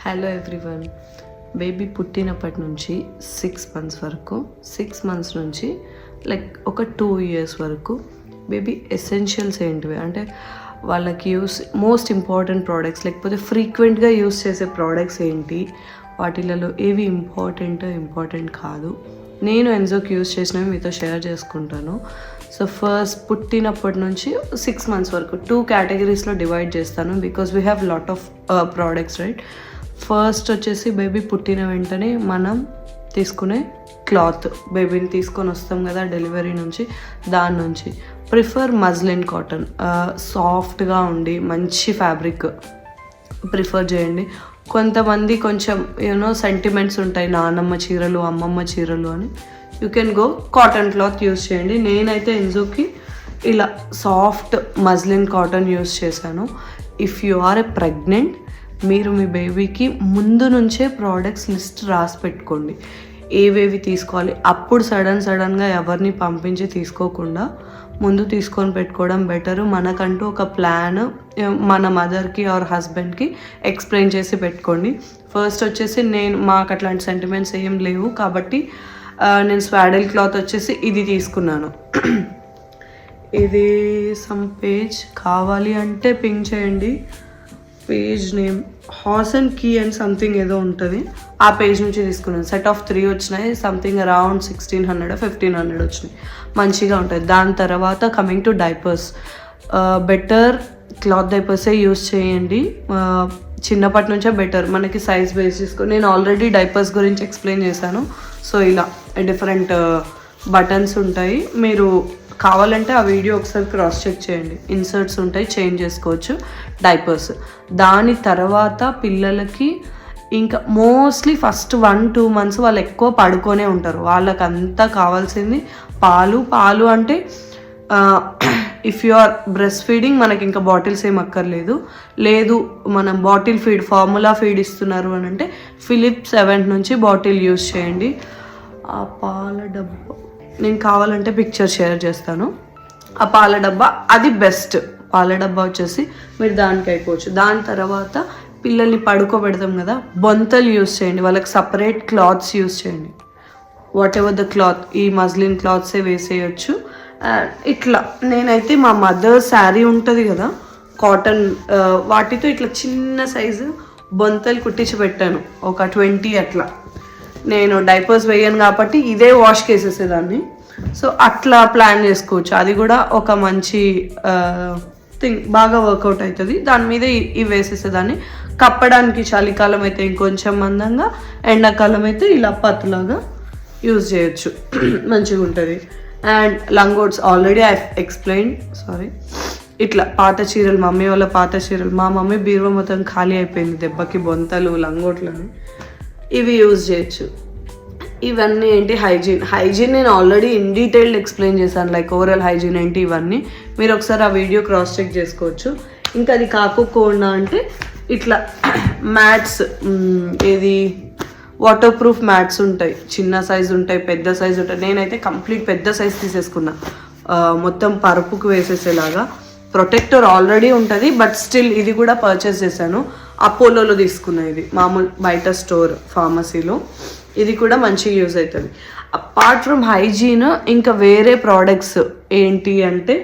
Hello everyone. Baby పుట్టినప్పటి నుంచి 6 months వరకు, 6 months నుంచి లైక్ ఒక 2 years వరకు బేబీ ఎసెన్షియల్స్ ఏంటివి అంటే వాళ్ళకి మోస్ట్ ఇంపార్టెంట్ ప్రోడక్ట్స్ లేకపోతే ఫ్రీక్వెంట్గా యూస్ చేసే ప్రోడక్ట్స్ ఏంటి, వాటిలలో ఏవి ఇంపార్టెంట్ కాదు, నేను ఎన్జోకి యూస్ చేసినవి మీతో షేర్ చేసుకుంటాను. సో ఫస్ట్ పుట్టినప్పటి నుంచి 6 months వరకు 2 categories డివైడ్ చేస్తాను because we have lot of products right. First వచ్చేసి బేబీ పుట్టిన వెంటనే మనం తీసుకునే క్లాత్, బేబీని తీసుకొని వస్తాం కదా డెలివరీ నుంచి, దాని నుంచి ప్రిఫర్ మజ్లిన్ కాటన్, సాఫ్ట్గా ఉండి మంచి ఫ్యాబ్రిక్ ప్రిఫర్ చేయండి. కొంతమంది కొంచెం సెంటిమెంట్స్ ఉంటాయి, నాన్నమ్మ చీరలు అమ్మమ్మ చీరలు అని, you can go cotton cloth use చేయండి. నేనైతే ఎన్జోకి ఇలా సాఫ్ట్ మజ్లిన్ కాటన్ యూస్ చేశాను. If you are a pregnant, మీరు మీ బేబీకి ముందు నుంచే ప్రోడక్ట్స్ లిస్ట్ రాసి పెట్టుకోండి, ఏవేవి తీసుకోవాలి. అప్పుడు సడన్గా ఎవరిని పంపించి తీసుకోకుండా ముందు తీసుకొని పెట్టుకోవడం బెటరు. మనకంటూ ఒక ప్లాన్ మన మదర్కి ఆర్ హస్బెండ్కి ఎక్స్ప్లెయిన్ చేసి పెట్టుకోండి. ఫస్ట్ వచ్చేసి మాకు అట్లాంటి సెంటిమెంట్స్ ఏం లేవు కాబట్టి నేను స్వాడల్ క్లాత్ వచ్చేసి ఇది తీసుకున్నాను. ఇది సమ్ పేజ్ కావాలి అంటే పింక్ చేయండి. Page name horse and key and something ఏదో ఉంటుంది, ఆ పేజ్ నుంచి తీసుకున్నాను. సెట్ ఆఫ్ 3 వచ్చినాయి, సంథింగ్ అరౌండ్ 1600-1500 వచ్చినాయి, మంచిగా ఉంటుంది. దాని తర్వాత coming to diapers, better cloth డైపర్సే యూస్ చేయండి. చిన్నప్పటి నుంచే బెటర్, మనకి సైజ్ బేస్ చేసుకొని నేను ఆల్రెడీ డైపర్స్ గురించి ఎక్స్ప్లెయిన్ చేశాను. సో ఇలా డిఫరెంట్ బటన్స్ ఉంటాయి, మీరు కావాలంటే ఆ వీడియో ఒకసారి క్రాస్ చెక్ చేయండి, ఇన్సర్ట్స్ ఉంటాయి, చేంజ్ చేసుకోవచ్చు డైపర్స్. దాని తర్వాత పిల్లలకి ఇంకా మోస్ట్లీ ఫస్ట్ 1-2 months వాళ్ళు ఎక్కువ పడుకొనే ఉంటారు, వాళ్ళకంతా కావాల్సింది పాలు అంటే if you are breastfeeding మనకి ఇంకా బాటిల్స్ ఏం అక్కర్లేదు. లేదు మనం బాటిల్ ఫీడ్ ఫార్ములా ఫీడ్ ఇస్తున్నారు అని అంటే ఫిలిప్స్ 7 నుంచి బాటిల్ యూస్ చేయండి. ఆ పాల డబ్బా నేను కావాలంటే పిక్చర్ షేర్ చేస్తాను. ఆ పాల డబ్బా అది బెస్ట్, పాల డబ్బా వచ్చేసి మీరు దానికి అయిపోవచ్చు. దాని తర్వాత పిల్లల్ని పడుకోబెడతాం కదా, బొంతలు యూస్ చేయండి, వాళ్ళకి సపరేట్ క్లాత్స్ యూస్ చేయండి. వాట్ ఎవర్ ద క్లాత్, ఈ మజ్లిన్ క్లాత్సే వేసేయచ్చు. ఇట్లా నేనైతే మా మదర్ శారీ ఉంటుంది కదా కాటన్, వాటితో ఇట్లా చిన్న సైజు బొంతలు కుట్టించి పెట్టాను, ఒక 20 అట్లా. నేను డైపర్స్ వేయను కాబట్టి ఇదే వాష్కి వేసేసేదాన్ని. సో అట్లా ప్లాన్ చేసుకోవచ్చు, అది కూడా ఒక మంచి థింగ్, బాగా వర్కౌట్ అవుతుంది. దాని మీద ఇవి వేసేసేదాన్ని. కప్పడానికి చలికాలం అయితే ఇంకొంచెం మందంగా, ఎండాకాలం అయితే ఇలా పత్తులాగా యూజ్ చేయొచ్చు, మంచిగా ఉంటుంది. And langots already I explain, ఇట్లా పాత చీరలు, మమ్మీ వాళ్ళ పాత చీరలు, మా మమ్మీ బీరువా మొత్తం ఖాళీ అయిపోయింది దెబ్బకి, బొంతలు లంగోట్లని, ఇవి యూజ్ చేయొచ్చు. ఇవన్నీ ఏంటి, హైజీన్ నేను ఆల్రెడీ ఇన్ డీటెయిల్డ్ ఎక్స్ప్లెయిన్ చేశాను, లైక్ ఓవరాల్ హైజీన్ ఏంటి ఇవన్నీ మీరు ఒకసారి ఆ వీడియో క్రాస్ చెక్ చేసుకోవచ్చు. ఇంకా అది కాకోకుండా అంటే ఇట్లా మ్యాట్స్, ఏది వాటర్ ప్రూఫ్ మ్యాట్స్ ఉంటాయి, చిన్న సైజు ఉంటాయి, పెద్ద సైజు ఉంటాయి. నేనైతే కంప్లీట్ పెద్ద సైజ్ తీసేసుకున్నా, మొత్తం పరుపుకు వేసేసేలాగా. ప్రొటెక్టర్ ఆల్రెడీ ఉంటుంది బట్ స్టిల్ ఇది కూడా పర్చేస్ చేశాను, అపోలోలో తీసుకున్నా. ఇది మామూలు బయట స్టోర్ ఫార్మసీలో, ఇది కూడా మంచిగా యూజ్ అవుతుంది. అపార్ట్ ఫ్రమ్ హైజీన్ ఇంకా వేరే ప్రోడక్ట్స్ ఏంటి అంటే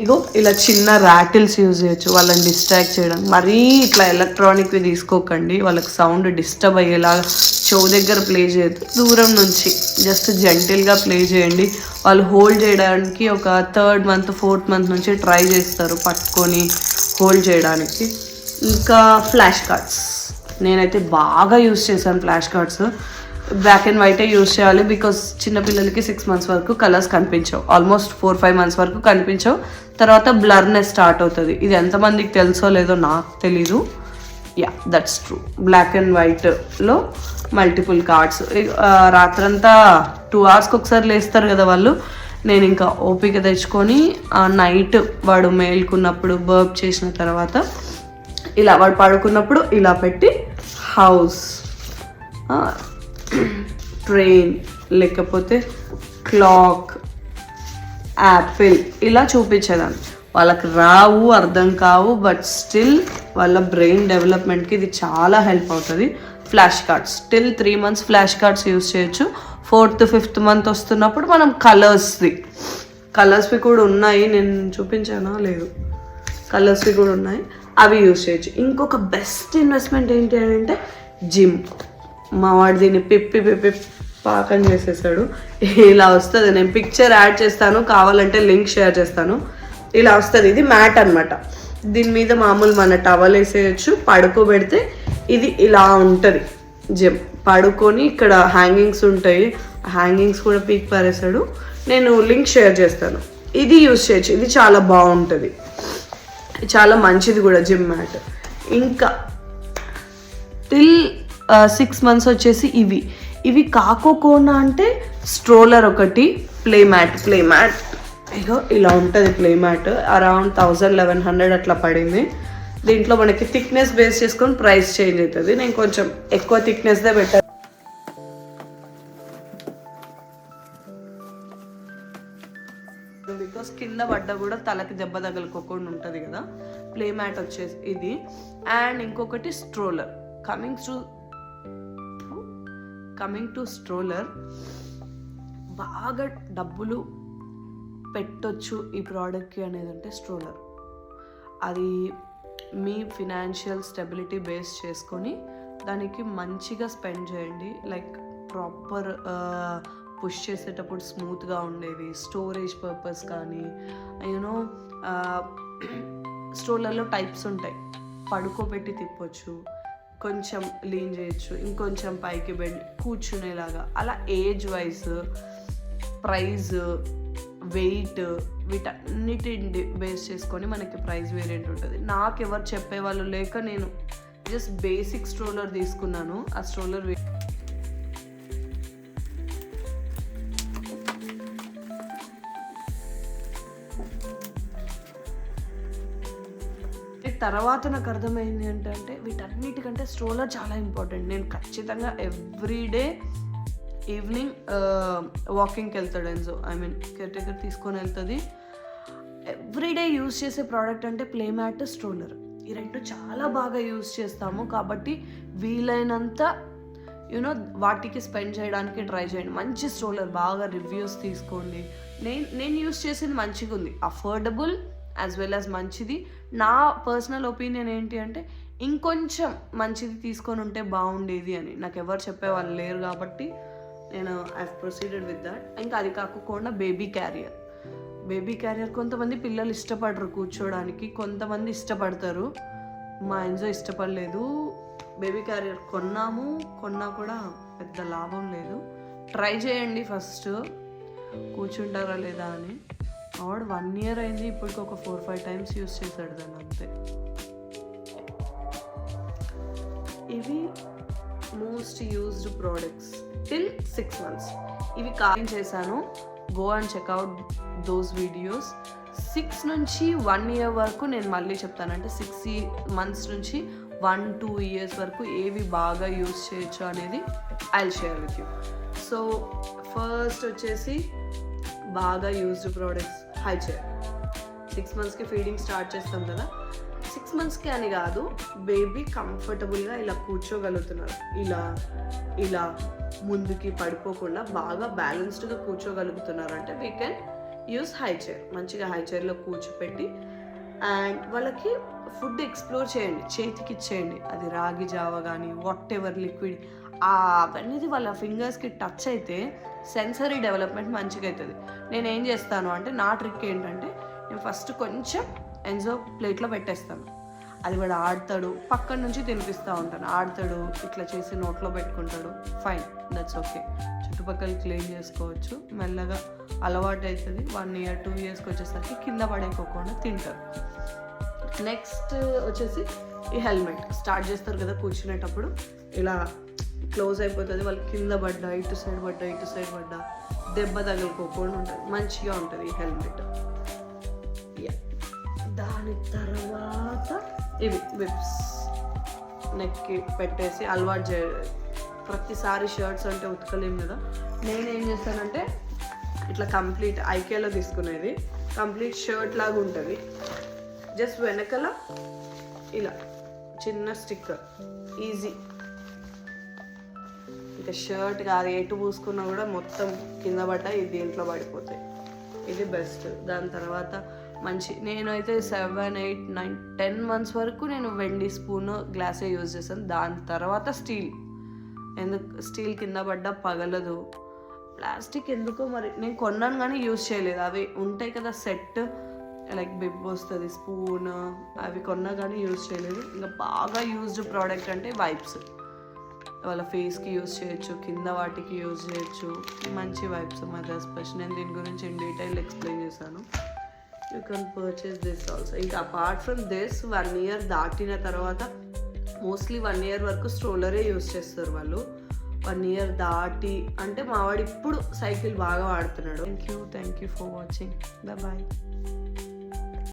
ఇగో ఇలా చిన్న ర్యాటిల్స్ యూజ్ చేయొచ్చు వాళ్ళని డిస్ట్రాక్ట్ చేయడం. మరీ ఇట్లా ఎలక్ట్రానిక్వి తీసుకోకండి, వాళ్ళకి సౌండ్ డిస్టర్బ్ అయ్యేలాగా చెవు దగ్గర ప్లే చేయొద్దు, దూరం నుంచి జస్ట్ జెంటిల్గా ప్లే చేయండి. వాళ్ళు హోల్డ్ చేయడానికి ఒక 3rd month 4th month నుంచి ట్రై చేస్తారు పట్టుకొని హోల్డ్ చేయడానికి. ఇంకా ఫ్లాష్ కార్డ్స్ నేనైతే బాగా యూస్ చేశాను. ఫ్లాష్ కార్డ్స్ బ్లాక్ అండ్ వైటే యూస్ చేయాలి బికాస్ చిన్నపిల్లలకి 6 months వరకు కలర్స్ కనిపించవు, ఆల్మోస్ట్ 4-5 months వరకు కనిపించవు, తర్వాత బ్లర్నెస్ స్టార్ట్ అవుతుంది. ఇది ఎంతమందికి తెలుసో లేదో నాకు తెలీదు. Yeah that's true. Black and వైట్లో మల్టిపుల్ కార్డ్స్, రాత్రంతా 2 hours ఒకసారి లేస్తారు కదా వాళ్ళు. నేను ఇంకా ఓపిక తెచ్చుకొని నైట్ వాడు మేల్కున్నప్పుడు బర్ప్ చేసిన తర్వాత ఇలా వాడు పడుకున్నప్పుడు ఇలా పెట్టి హౌస్, ట్రైన్, లేకపోతే క్లాక్, యాపిల్ ఇలా చూపించేదాన్ని. వాళ్ళకి రావు, అర్థం కావు, బట్ స్టిల్ వాళ్ళ బ్రెయిన్ డెవలప్మెంట్కి ఇది చాలా హెల్ప్ అవుతుంది. Flash cards till 3 months flash cards use చేయొచ్చు. 4th 5th month వస్తున్నప్పుడు మనం కలర్స్వి కూడా ఉన్నాయి, నేను చూపించానా లేదు, కలర్స్వి కూడా ఉన్నాయి, అవి యూస్ చేయొచ్చు. ఇంకొక బెస్ట్ ఇన్వెస్ట్మెంట్ ఏంటి అని అంటే జిమ్. మా వాడు దీన్ని పిప్పి పాకం చేసేసాడు. ఇలా వస్తుంది, నేను పిక్చర్ యాడ్ చేస్తాను, కావాలంటే లింక్ షేర్ చేస్తాను. ఇలా వస్తుంది, ఇది మ్యాట్ అనమాట. దీని మీద మామూలు మన టవల్ వేసేయచ్చు, పడుకోబెడితే ఇది ఇలా ఉంటుంది జిమ్. పడుకొని ఇక్కడ హ్యాంగింగ్స్ ఉంటాయి, హ్యాంగింగ్స్ కూడా పీక్ పారేసాడు, నేను లింక్ షేర్ చేస్తాను. ఇది యూస్ చేయొచ్చు, ఇది చాలా బాగుంటుంది, చాలా మంచిది కూడా జిమ్ మ్యాట్. ఇంకా టిల్ 6 months వచ్చేసి ఇవి కాకోకుండా అంటే స్ట్రోలర్ ఒకటి, ప్లే మ్యాట్ ఇగో ఇలా ఉంటుంది. ప్లే మ్యాట్ అరౌండ్ 1000-1100 అట్లా పడింది. దీంట్లో మనకి థిక్నెస్ బేస్ చేసుకొని ప్రైస్ చేంజ్ అవుతుంది. నేను కొంచెం ఎక్కువ థిక్నెస్దే పెట్టాను బికాస్ కింద పడ్డ కూడా తలకి దెబ్బ తగలుకోకుండా ఉంటుంది కదా. ప్లే మ్యాట్ వచ్చేసి ఇది. అండ్ ఇంకొకటి స్ట్రోలర్. కమింగ్ టు స్ట్రోలర్, బాగా డబ్బులు పెట్టొచ్చు ఈ ప్రోడక్ట్కి అనేది అంటే స్ట్రోలర్. అది మీ ఫినాన్షియల్ స్టెబిలిటీ బేస్ చేసుకొని దానికి మంచిగా స్పెండ్ చేయండి. లైక్ ప్రాపర్ పుష్ చేసేటప్పుడు స్మూత్గా ఉండేవి, స్టోరేజ్ పర్పస్ కానీ, యూనో స్ట్రోలర్లో టైప్స్ ఉంటాయి. పడుకోబెట్టి తిప్పొచ్చు, కొంచెం లీన్ చేయొచ్చు, ఇంకొంచెం పైకి బెండ్ కూర్చునేలాగా, అలా ఏజ్ వైజ్, ప్రైజ్, వెయిట్, వీటన్నిటిని బేస్ చేసుకొని మనకి ప్రైస్ వేరియంట్ ఉంటుంది. నాకు ఎవరు చెప్పేవాళ్ళు లేక నేను జస్ట్ బేసిక్ స్ట్రోలర్ తీసుకున్నాను. ఆ స్ట్రోలర్ తర్వాత నాకు అర్థమైంది ఏంటంటే వీటన్నిటికంటే స్ట్రోలర్ చాలా ఇంపార్టెంట్. నేను ఖచ్చితంగా ఎవ్రీడే ఈవినింగ్ వాకింగ్కి వెళ్తాడు ఎన్జో, కేర్ టేకర్ తీసుకొని వెళ్తుంది. ఎవ్రీడే యూజ్ చేసే ప్రోడక్ట్ అంటే ప్లే మ్యాట్, స్ట్రోలర్. ఈ రెండు చాలా బాగా యూజ్ చేస్తాము కాబట్టి వీలైనంత వాటికి స్పెండ్ చేయడానికి ట్రై చేయండి. మంచి స్ట్రోలర్, బాగా రివ్యూస్ తీసుకోండి. నేను యూజ్ చేసింది మంచిగా ఉంది, అఫోర్డబుల్ యాజ్ వెల్ యాజ్ మంచిది. నా పర్సనల్ ఒపీనియన్ ఏంటి అంటే ఇంకొంచెం మంచిది తీసుకొని ఉంటే బాగుండేది అని. నాకు ఎవరు చెప్పేవాళ్ళు లేరు కాబట్టి నేను ఐ ప్రొసీడెడ్ విత్ దట్. ఇంకా అది కాకుండా బేబీ క్యారియర్ కొంతమంది పిల్లలు ఇష్టపడరు కూర్చోడానికి, కొంతమంది ఇష్టపడతారు. మా ఎన్జో ఇష్టపడలేదు. బేబీ క్యారియర్ కొన్నా కూడా పెద్ద లాభం లేదు. ట్రై చేయండి ఫస్ట్, కూర్చుంటారా లేదా అని. ఆవిడ 1 year అయింది, ఇప్పటికి ఒక 4-5 times యూస్ చేశాడు దాన్ని అంతే. ఇవి most used products till 6 months. ఇవి కాలింగ్ చేశాను, go and checkout those videos. 6 నుంచి 1 year వరకు నేను మళ్ళీ చెప్తాను, అంటే 6 months నుంచి 1-2 years వరకు ఏవి బాగా యూజ్ చేయొచ్చు అనేది I will share with you. So first వచ్చేసి బాగా యూజ్డ్ ప్రోడక్ట్స్, హై చైర్. 6 monthsకి ఫీడింగ్ స్టార్ట్ చేస్తాం కదా, 6 monthsకి అని కాదు, బేబీ కంఫర్టబుల్గా ఇలా కూర్చోగలుగుతున్నారు, ఇలా ముందుకి పడిపోకుండా బాగా బ్యాలెన్స్డ్గా కూర్చోగలుగుతున్నారు అంటే we can use high chair. మంచిగా హై చైర్లో కూర్చోపెట్టి అండ్ వాళ్ళకి ఫుడ్ ఎక్స్ప్లోర్ చేయండి, చేతికి ఇచ్చేయండి. అది రాగి జావ కానీ వాట్ ఎవర్ లిక్విడ్, అవన్నీ వాళ్ళ ఫింగర్స్కి టచ్ అయితే సెన్సరీ డెవలప్మెంట్ మంచిగా అవుతుంది. నేను ఏం చేస్తాను అంటే, నా ట్రిక్ ఏంటంటే, నేను ఫస్ట్ కొంచెం ఎన్జో ప్లేట్లో పెట్టేస్తాను, అది వాడు ఆడతాడు, పక్కన నుంచి తినిపిస్తూ ఉంటాను, ఆడతాడు, ఇట్లా చేసి నోట్లో పెట్టుకుంటాడు, ఫైన్, దట్స్ ఓకే. చుట్టుపక్కల క్లీన్ చేసుకోవచ్చు, మెల్లగా అలవాటు అవుతుంది. 1 year 2 yearsకి వచ్చేసరికి కింద పడేకోకుండా తింటారు. నెక్స్ట్ వచ్చేసి ఈ హెల్మెట్ స్టార్ట్ చేస్తారు కదా, కూర్చునేటప్పుడు ఇలా క్లోజ్ అయిపోతుంది, వాళ్ళు కింద పడ్డా, ఇటు సైడ్ పడ్డా దెబ్బ తగులుకోకుండా ఉంటుంది, మంచిగా ఉంటుంది ఈ హెల్మెట్. దాని తర్వాత ఇవి విప్స్ నెక్కి పెట్టేసి అలవాటు చేయాలి. ప్రతిసారి షర్ట్స్ అంటే ఉతకలేము కదా, నేనేం చేస్తానంటే ఇట్లా కంప్లీట్ ఐకేలో తీసుకునేది, కంప్లీట్ షర్ట్ లాగా ఉంటుంది. జస్ట్ వెనకల ఇలా చిన్న స్టిక్కర్, ఈజీ. ఇంకా షర్ట్ కాదు, ఎటు పూసుకున్నా కూడా మొత్తం కింద పడ్డ ఇది దీంట్లో పడిపోతాయి. ఇది బెస్ట్. దాని తర్వాత మంచి, నేనైతే 7, 8, 9, 10 months వరకు నేను వెండి స్పూన్ గ్లాసే యూజ్ చేశాను. దాని తర్వాత స్టీల్, ఎందుకు స్టీల్ కింద పడ్డ పగలదు. ప్లాస్టిక్ ఎందుకో మరి నేను కొన్నాను కానీ యూజ్ చేయలేదు. అవి ఉంటాయి కదా సెట్, లైక్ బిబ్ వస్తుంది, స్పూన్, అవి కొన్నా కానీ యూజ్ చేయలేదు. ఇంకా బాగా యూజ్డ్ ప్రోడక్ట్ అంటే వైప్స్. వాళ్ళ ఫేస్కి యూజ్ చేయొచ్చు, కింద వాటికి యూజ్ చేయొచ్చు. మంచి వైప్స్ మదర్స్ స్పెషల్. నేను దీని గురించి ఇన్ డీటెయిల్ ఎక్స్ప్లెయిన్ చేశాను. You can purchase this also. ఇంకా అపార్ట్ ఫ్రమ్ దిస్ 1 year దాటిన తర్వాత మోస్ట్లీ 1 year వరకు స్ట్రోలరే యూజ్ చేస్తారు వాళ్ళు. 1 year దాటి అంటే మా వాడు ఇప్పుడు సైకిల్ బాగా వాడుతున్నాడు. Thank you for watching. Bye.